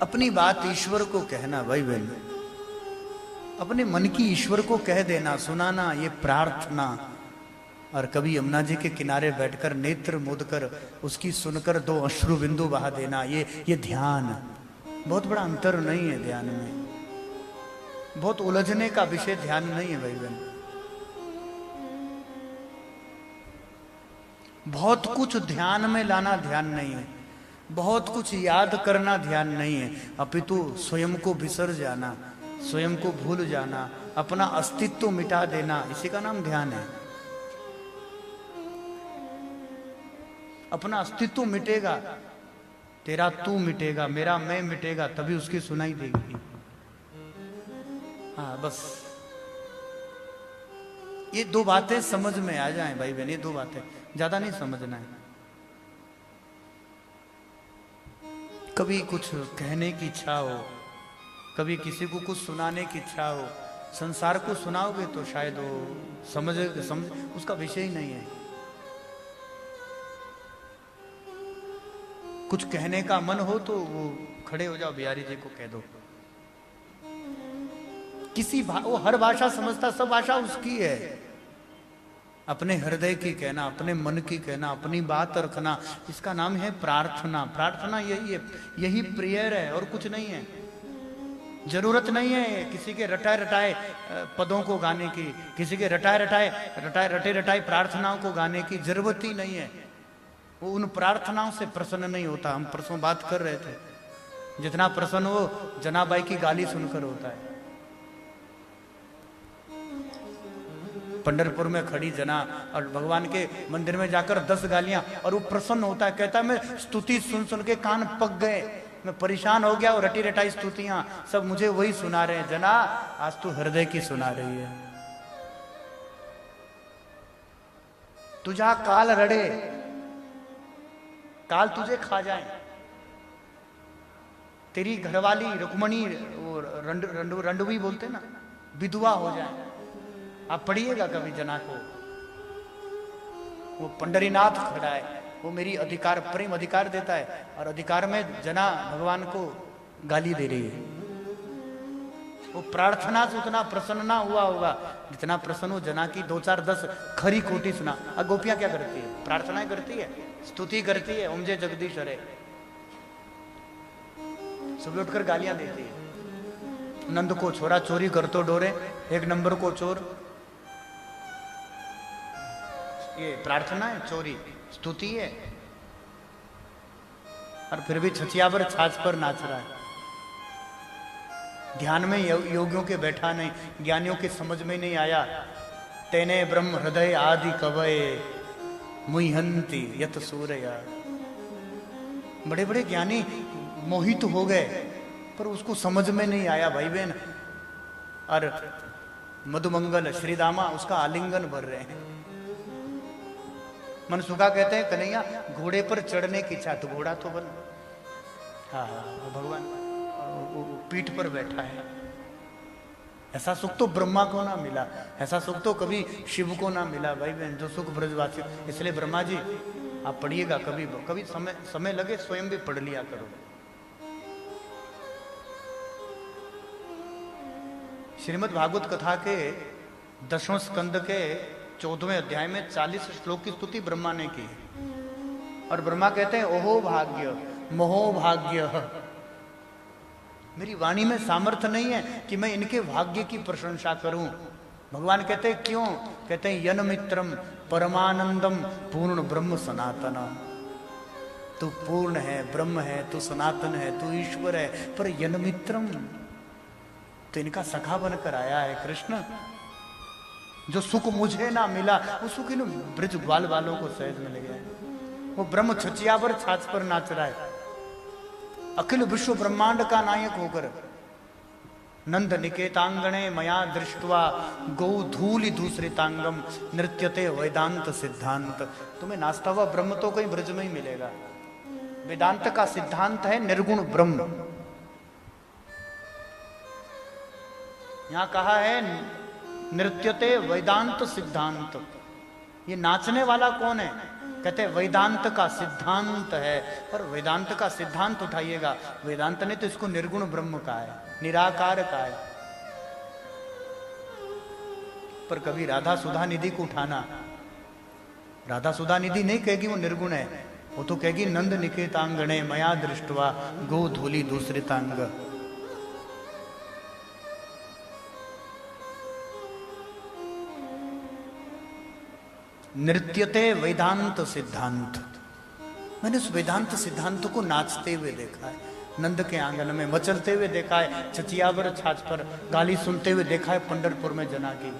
अपनी बात ईश्वर को कहना भाई बहन, अपने मन की ईश्वर को कह देना, सुनाना, ये प्रार्थना। और कभी यमुना जी के किनारे बैठकर नेत्र मूंद कर उसकी सुनकर 2 अश्रु बिंदु बहा देना, ये ध्यान। बहुत बड़ा अंतर नहीं है ध्यान में, बहुत उलझने का विषय ध्यान नहीं है भाई बहन। बहुत कुछ ध्यान में लाना ध्यान नहीं है, बहुत कुछ याद करना ध्यान नहीं है, अपितु स्वयं को बिसर जाना, स्वयं को भूल जाना, अपना अस्तित्व मिटा देना, इसी का नाम ध्यान है। अपना अस्तित्व मिटेगा, तेरा तू मिटेगा, मेरा मैं मिटेगा, तभी उसकी सुनाई देगी। हाँ बस ये 2 बातें समझ में आ जाएं भाई बहन, ये 2 बातें, ज्यादा नहीं समझना है। कभी कुछ कहने की इच्छा हो, कभी किसी को कुछ सुनाने की इच्छा हो, संसार को सुनाओगे तो शायद वो समझ उसका विषय ही नहीं है। कुछ कहने का मन हो तो वो खड़े हो जाओ, बिहारी जी को कह दो। वो हर भाषा समझता, सब भाषा उसकी है। अपने हृदय की कहना, अपने मन की कहना, अपनी बात रखना, इसका नाम है प्रार्थना। प्रार्थना यही है, यही प्रेयर है और कुछ नहीं है। जरूरत नहीं है किसी के रटाए रटाए पदों को गाने की, किसी के रटे रटाए प्रार्थनाओं को गाने की जरूरत ही नहीं है। वो उन प्रार्थनाओं से प्रसन्न नहीं होता। हम परसों बात कर रहे थे, जितना प्रसन्न वो जनाबाई की गाली सुनकर होता है। पंढरपुर में खड़ी जना और भगवान के मंदिर में जाकर 10 गालियां, और वो प्रसन्न होता है, कहता है मैं स्तुति सुन सुन के कान पक गए, मैं परेशान हो गया और रटी रटाई स्तुतियां सब मुझे वही सुना रहे हैं। जना आज तू हृदय की सुना रही है। तुझा काल रड़े, काल तुझे खा जाए, तेरी घरवाली रुक्मणी रंडुवी बोलते ना, विधवा हो जाए। आप पढ़िएगा कभी जना को, वो पंडरीनाथ खड़ा है, वो मेरी अधिकार प्रेम अधिकार देता है, और अधिकार में जना भगवान को गाली दे रही है। वो प्रार्थना से उतना प्रसन्न ना हुआ होगा जितना प्रसन्न हो जना की 2-4-10 खरी खोटी सुना। अब गोपियां क्या करती है? प्रार्थनाएं करती है, स्तुति करती है, ओम जय जगदीश हरे। सुबह उठकर गालियां देती है। नंद को छोरा चोरी कर तो डोरे, 1 नंबर को चोर। ये प्रार्थना है, चोरी स्तुति है, और फिर भी छछियावर छाछ पर नाच रहा है। ध्यान में योगियों के बैठा नहीं, ज्ञानियों के समझ में नहीं आया। तेने ब्रह्म हृदय आदि कवये मुह्यंति यत सूर्या। बड़े बड़े ज्ञानी मोहित हो गए, पर उसको समझ में नहीं आया भाई बहन। और मधुमंगल श्रीदामा उसका आलिंगन भर रहे हैं। मनसुखा कहते हैं कन्हैया घोड़े पर चढ़ने की इच्छा, तो घोड़ा तो बन। हाँ भगवान वो पीठ पर बैठा है। ऐसा सुख तो ब्रह्मा को ना मिला, ऐसा सुख तो कभी शिव को ना मिला भाई बहन, जो सुख ब्रजवासी। इसलिए ब्रह्मा जी आप पढ़िएगा, कभी कभी समय लगे स्वयं भी पढ़ लिया करो। श्रीमद् भागवत कथा के 10वें स्कंद के 14वें अध्याय में 40 श्लोक की स्तुति ब्रह्मा ने की। और ब्रह्मा कहते हैं ओहो भाग्य मोहो भाग्य, मेरी वाणी में सामर्थ्य नहीं है कि मैं इनके भाग्य की प्रशंसा करूं। भगवान कहते हैं क्यों? कहते हैं यन मित्रम परमानंदम पूर्ण ब्रह्म सनातन। तू पूर्ण है, ब्रह्म है, तू सनातन है, तू ईश्वर है, पर यन मित्रम, तो इनका सखा बनकर आया है कृष्ण। जो सुख मुझे ना मिला वो सुख इन ब्रज ग्वाल वालों को सहज मिल गया। वो ब्रह्म छछियावर छाछ पर नाच रहा है, अखिल विश्व ब्रह्मांड का नायक होकर। नंद निकेतांगणे मया दृष्टवा गौ धूलि दूसरितांगम नृत्यते वेदांत सिद्धांत। तुम्हें नाचता हुआ ब्रह्म तो कहीं ब्रज में ही मिलेगा। वेदांत का सिद्धांत है निर्गुण ब्रह्म। यहां कहा है नृत्यते वेदांत सिद्धांत। ये नाचने वाला कौन है? कहते वेदांत का सिद्धांत है, पर वेदांत का सिद्धांत उठाइएगा, वेदांत ने तो इसको निर्गुण ब्रह्म कहा है, निराकार कहा है। पर कभी राधा सुधा निधि को उठाना, राधा सुधा निधि नहीं कहेगी वो निर्गुण है, वो तो कहेगी नंद निकेतांगणे मया दृष्टवा गो धूली दूसरितांग। नृत्यते वेदांत सिद्धांत, मैंने उस वेदांत सिद्धांत को नाचते हुए देखा है, नंद के आंगन में मचलते हुए देखा है, चचियावर छाछ पर गाली सुनते हुए देखा है पंढरपुर में जना की।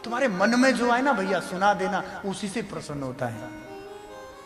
तुम्हारे मन में जो है ना भैया सुना देना, उसी से प्रसन्न होता है।